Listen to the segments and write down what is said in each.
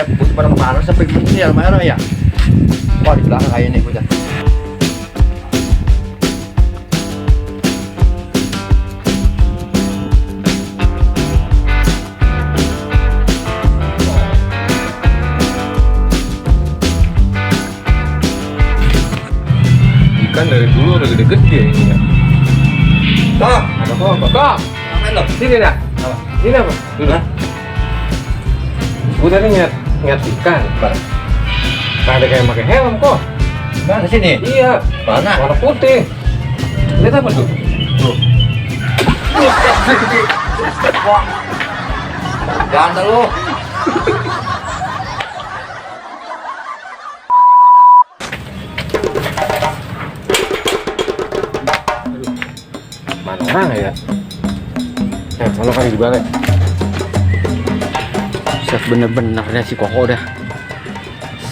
Saya butuh pada kemana sampai mensial merah ya. Wah di belakang kayak ini bocah. Ikan dari dulu udah gede-gede ini ya. Kok, Ada apa? kok, ngapain lo? Sini dah. Sini apa? Duduk. Gue tadi ngeliat ikan. Nah, ada kayak pakai helm kok. Mana sini? Iya. Mana? Warna putih. Lihat apa tuh? Tuh. Wah, ganteng lo. Mana orang ya? Kalau kan di balik. Set bener-bener dah si Koko dah.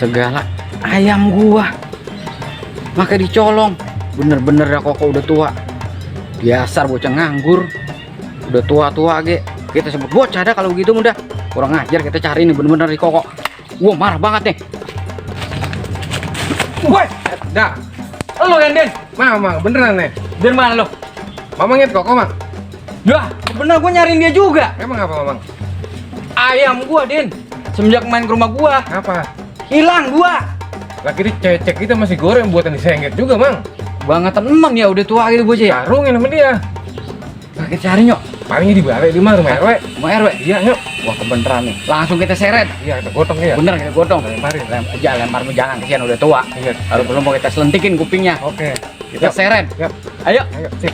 Segala ayam gua maka dicolong. Bener-bener dah Koko udah tua. Biasa bocah nganggur. Udah tua-tua ge. Kita sebut bocah dah kalau gitu mudah. Kurang ajar kita cari nih bener-bener di Koko. Wah marah banget nih. Woi, dah. Lo yang Den. Mang, beneran nih. Dari mana lo? Mamang inget kok, Mang. Dah, bener gua nyariin dia juga. Emang apa, Mamang? Ayam gua, Din. Semenjak main ke rumah gua, Apa? hilang gua. Lagi dicecek kita masih goreng buatan disengget juga, Mang. Banget temen ya udah tua gitu bocah ya. Karungin sama dia. Nah, kita cari nyok. Palingnya di balik di mana rumah RW. Rumah RW. Iya, yuk. Wah kebeneran nih. Langsung kita seret. Iya, kita gotong ya. Bener kita gotong. Lemparin. Lempar jangan kesian udah tua. Iya. Kalau belum mau kita selentikin kupingnya. Oke. Kita seret. Yap. Ayo. Ayo, sip.